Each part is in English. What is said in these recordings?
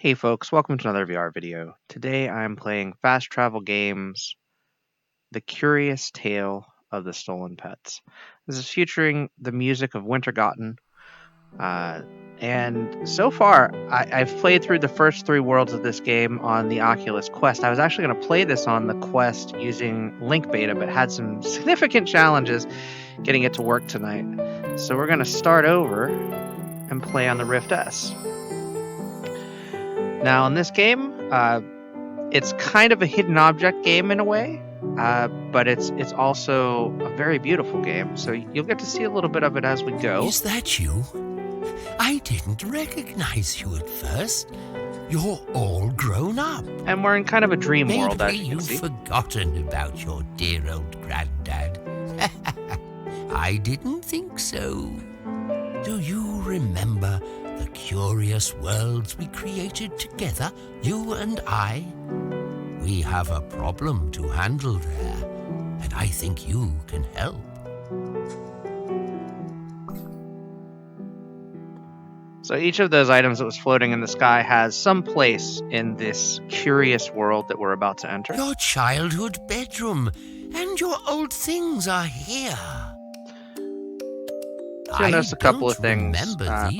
Hey folks, welcome to another VR video. Today I'm playing Fast Travel Games, The Curious Tale of the Stolen Pets. This is featuring the music of Wintergatan, and so far I've played through the first 3 worlds of this game on the Oculus Quest. I was actually going to play this on the Quest using Link Beta, but had some significant challenges getting it to work tonight. So we're going to start over and play on the Rift S. Now, in this game, it's kind of a hidden object game in a way, but it's also a very beautiful game. So you'll get to see a little bit of it as we go. Is that you? I didn't recognize you at first. You're all grown up. And we're in kind of a dream world, as Maybe you can you've see. forgotten about your dear old granddad. I didn't think so. Do you remember the curious worlds we created together, you and I? We have a problem to handle there, and I think you can help. So each of those items that was floating in the sky has some place in this curious world that we're about to enter. Your childhood bedroom and your old things are here. So you'll notice a couple of things.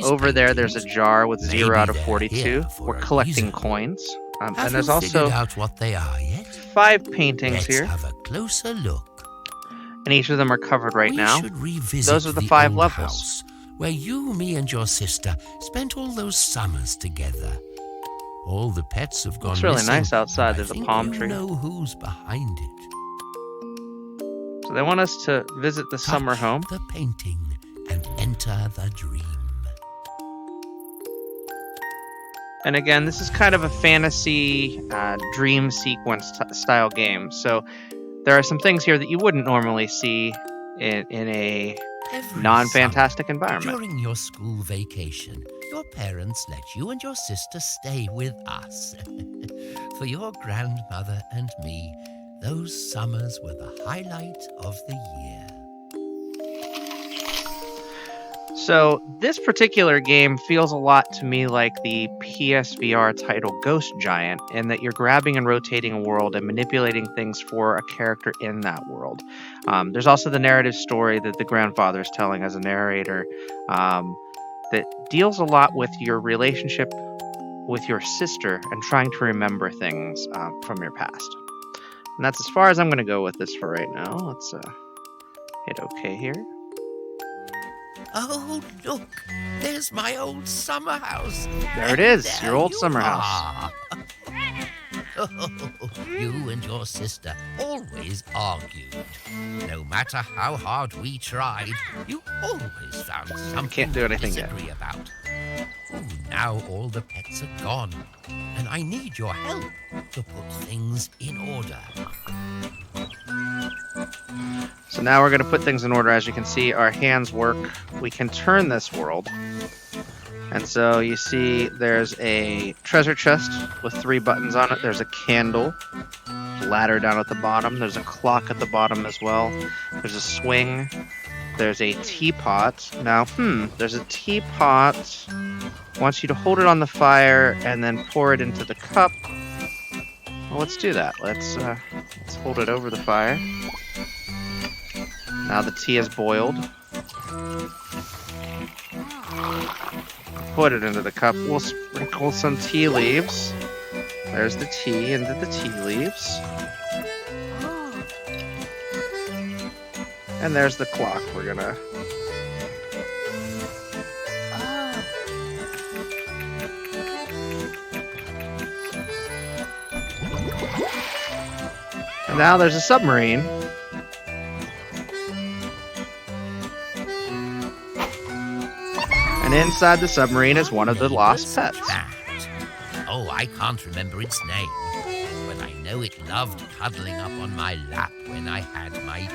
Over there, there's a jar with 0 out of 42. We're collecting coins. And there's also out what they are yet? 5 paintings here, Let's have a closer look. and each of them are covered right we now. should revisit Those are the 5 old levels. house where you, me, and your sister spent all those summers together. All the pets have gone It's really missing, nice outside. and I There's a think palm you tree. know who's behind it. So they want us to visit the summer Touch home. the painting and enter the dream. And again, this is kind of a fantasy dream sequence style game. So there are some things here that you wouldn't normally see in a Every non-fantastic summer, environment. During your school vacation, your parents let you and your sister stay with us. For your grandmother and me, those summers were the highlight of the year. So this particular game feels a lot to me like the PSVR title Ghost Giant, in that you're grabbing and rotating a world and manipulating things for a character in that world. There's also the narrative story that the grandfather is telling as a narrator that deals a lot with your relationship with your sister and trying to remember things from your past. And that's as far as I'm going to go with this for right now. Let's hit OK here. Oh, look, there's my old summer house. There it is, There your old you summer house. are. You and your sister always argued. No matter how hard we tried, you always found something Can't do anything to yet. disagree about. Oh, now all the pets are gone, and I need your help to put things in order. So now we're going to put things in order. As you can see, our hands work. We can turn this world. And so you see there's a treasure chest with 3 buttons on it. There's a candle, ladder down at the bottom. There's a clock at the bottom as well. There's a swing. There's a teapot. Now, there's a teapot. Wants you to hold it on the fire and then pour it into the cup. Well, let's do that. Let's hold it over the fire. Now the tea is boiled. Put it into the cup. We'll sprinkle some tea leaves. There's the tea into the tea leaves. And there's the clock. We're gonna... And now there's a submarine. And inside the submarine is one of the lost pets. That. Oh, I can't remember its name, but I know it loved cuddling up on my lap when I had my tea.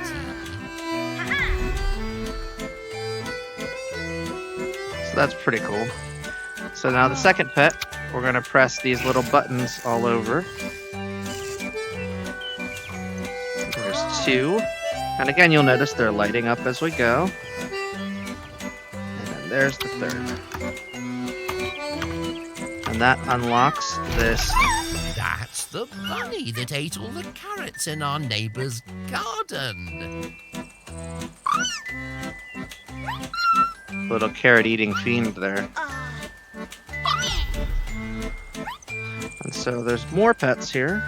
So that's pretty cool. So now the second pet, we're going to press these little buttons all over. There's 2. And again, you'll notice they're lighting up as we go. And then there's the third. And And that unlocks this. That's the bunny that ate all the carrots in our neighbor's garden. Little carrot-eating fiend there. And so there's more pets here.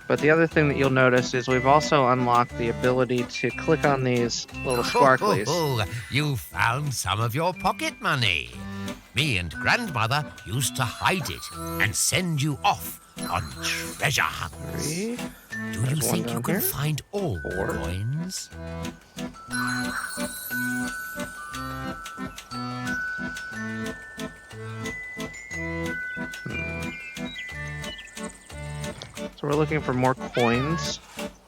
But the other thing that you'll notice is we've also unlocked the ability to click on these little sparklies. You found some of your pocket money. Me and Grandmother used to hide it and send you off on treasure hunts. 3. Do you think you can here. find all 4. the coins? So we're looking for more coins.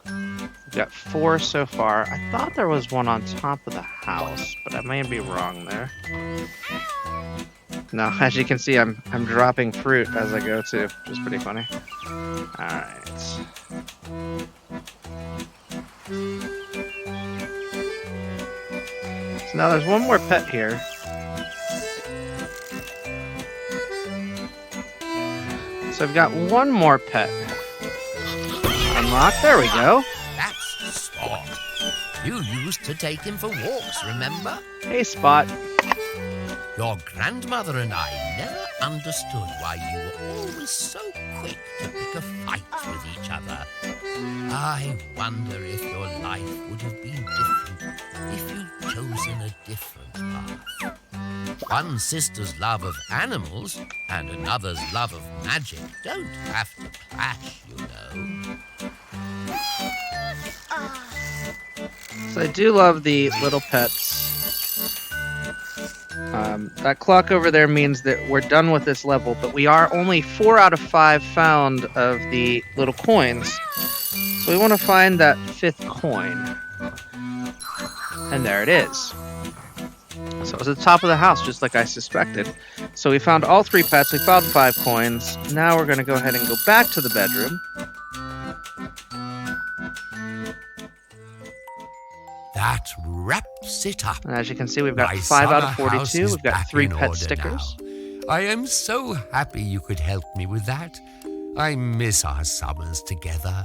We've got 4 so far. I thought there was one on top of the house, but I may be wrong there. No, as you can see, I'm dropping fruit as I go too, which is pretty funny. Alright. So now there's one more pet here. So I've got one more pet. Unlocked. There we go. That's Spot. You used to take him for walks, remember? Hey, Spot. Your grandmother and I never understood why you were always so quick to pick a fight with each other. I wonder if your life would have been different if you'd chosen a different path. One sister's love of animals and another's love of magic don't have to clash, you know. So I do love the little pets. That clock over there means that we're done with this level, but we are only 4 out of 5 found of the little coins. So we want to find that 5th coin. And there it is. So it's at the top of the house, just like I suspected. So we found all 3 pets, we found 5 coins. Now we're going to go ahead and go back to the bedroom. That wraps it up. And as you can see, we've got My 5 out of summer house 42. is We've got back 3 in pet order stickers. now. I am so happy you could help me with that. I miss our summers together.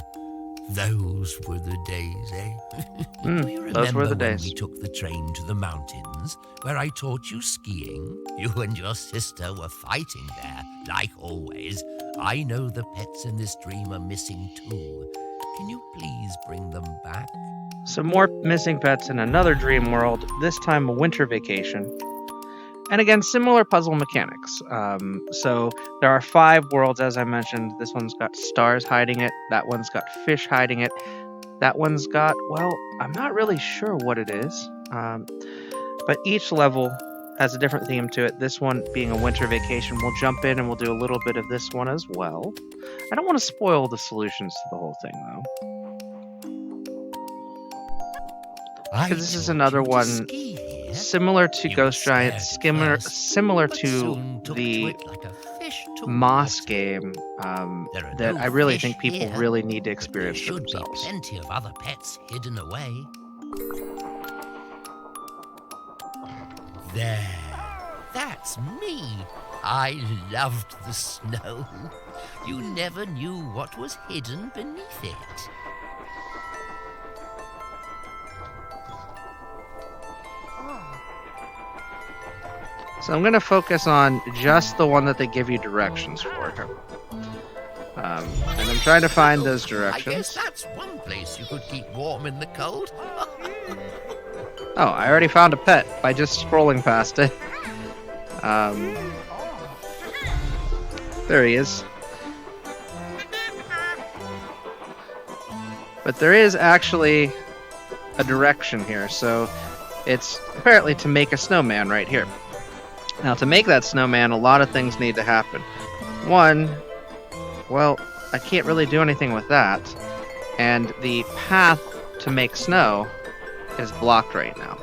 Those were the days, eh? Do you remember those were the when days. we took the train to the mountains, where I taught you skiing? You and your sister were fighting there, like always. I know the pets in this dream are missing too. Can you please bring them back? Some more missing pets in another dream world, this time a winter vacation. And again, similar puzzle mechanics. So there are 5 worlds, as I mentioned. This one's got stars hiding it. That one's got fish hiding it. That one's got, well, I'm not really sure what it is. But each level has a different theme to it. This one being a winter vacation. We'll jump in and we'll do a little bit of this one as well. I don't want to spoil the solutions to the whole thing, though. Because this is another one similar to Ghost Giant, similar to the Moss game that I really think people really need to experience for themselves. There should be plenty of other pets hidden away. There, that's me. I loved the snow. You never knew what was hidden beneath it. So I'm going to focus on just the one that they give you directions for. And I'm trying to find those I directions. guess that's one place you could keep warm in the cold. Oh, I already found a pet by just scrolling past it. There he is. But there is actually a direction here, so it's apparently to make a snowman right here. Now, to make that snowman, a lot of things need to happen. One, well, I can't really do anything with that. And the path to make snow is blocked right now.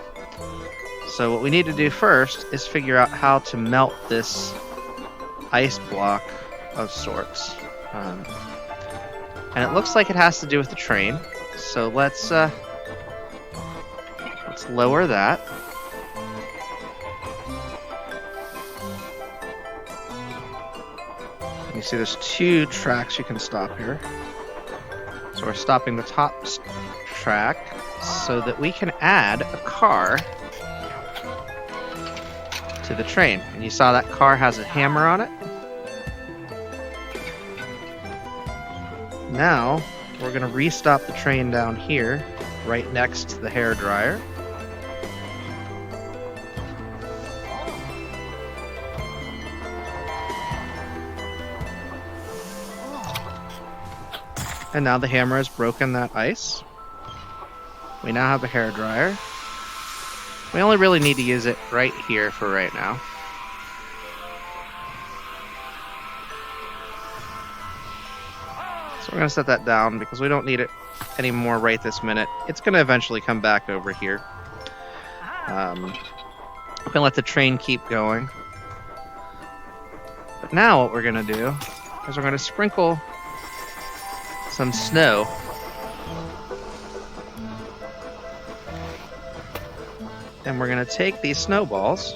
So what we need to do first is figure out how to melt this ice block of sorts. And it looks like it has to do with the train. So let's lower that. see there's 2 tracks you can stop here. So we're stopping the top track so that we can add a car to the train. And you saw that car has a hammer on it. Now, we're going to restop the train down here, right next to the hairdryer. And now the hammer has broken that ice. We now have a hairdryer. We only really need to use it right here for right now. So we're going to set that down because we don't need it anymore right this minute. It's going to eventually come back over here. We're going to let the train keep going. But now what we're going to do is we're going to sprinkle some snow and we're going to take these snowballs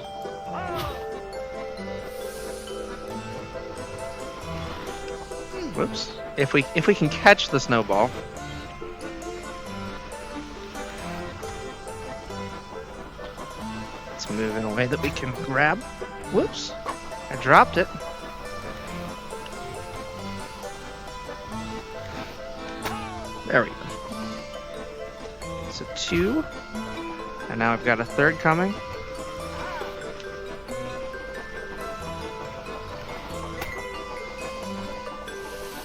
whoops, if we can catch the snowball, let's move in a way that we can grab. Whoops, I dropped it. There we go. So 2. And now I've got a 3rd coming.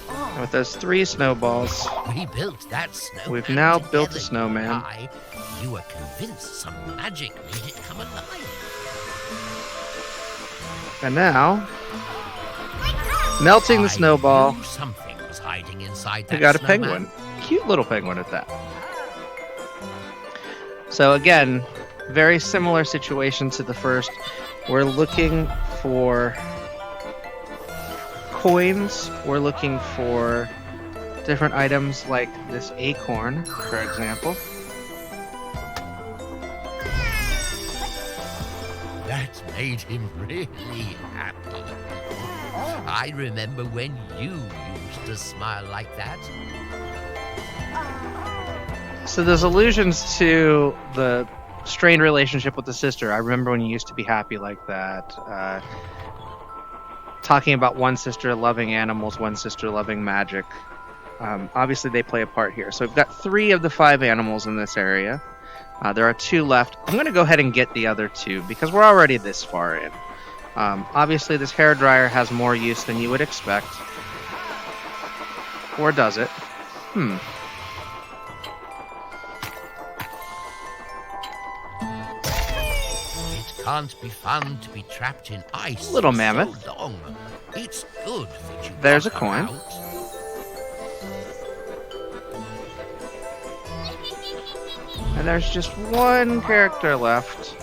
And with those 3 snowballs, We built that snowman. we've now built a together, snowman. You were convinced some magic made it come alive. And now, melting the I snowball, knew something was hiding inside we that got a snowman. penguin. Cute little penguin at that. So again, very similar situation to the first. We're looking for coins. We're looking for different items like this acorn, for example. That made him really happy. I remember when you used to smile like that. So there's allusions to the strained relationship with the sister. I remember when you used to be happy like that. Talking about one sister loving animals, one sister loving magic. Obviously, they play a part here. So we've got 3 of the 5 animals in this area. There are 2 left. I'm going to go ahead and get the other 2 because we're already this far in. Obviously, this hairdryer has more use than you would expect. Or does it? It can't be fun to be trapped in ice Little for mammoth. so long. It's good that you There's a got them coin. out. And there's just 1 character left.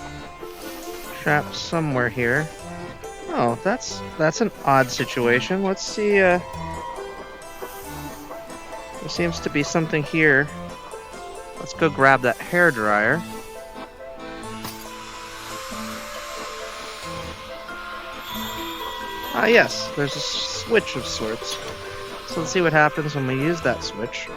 Trapped somewhere here. Oh, that's an odd situation. Let's see, there seems to be something here. Let's go grab that hairdryer. Ah, yes, there's a switch of sorts. So let's see what happens when we use that switch.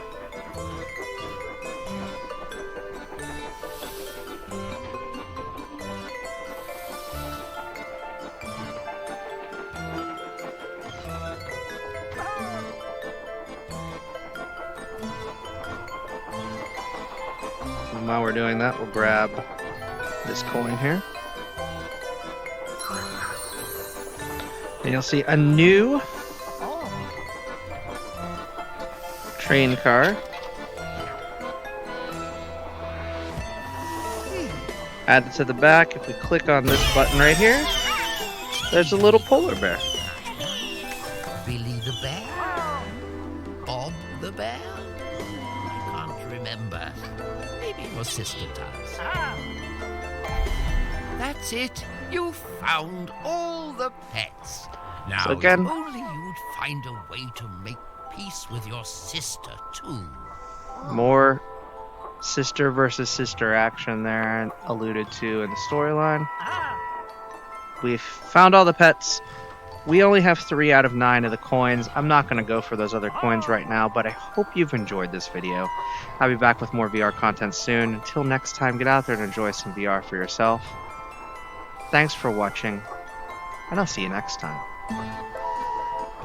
And while we're doing that, we'll grab this coin here. And you'll see a new train car. Add it to the back. If we click on this button right here, there's a little polar bear. Billy the Bear? Bob the Bear? I can't remember. Maybe your sister does. That's it. You found all the pets. Now, So again- if only you'd find a way to make peace with your sister, too. More sister versus sister action there alluded to in the storyline. We've found all the pets. We only have 3 out of 9 of the coins. I'm not going to go for those other coins right now, but I hope you've enjoyed this video. I'll be back with more VR content soon. Until next time, get out there and enjoy some VR for yourself. Thanks for watching, and I'll see you next time.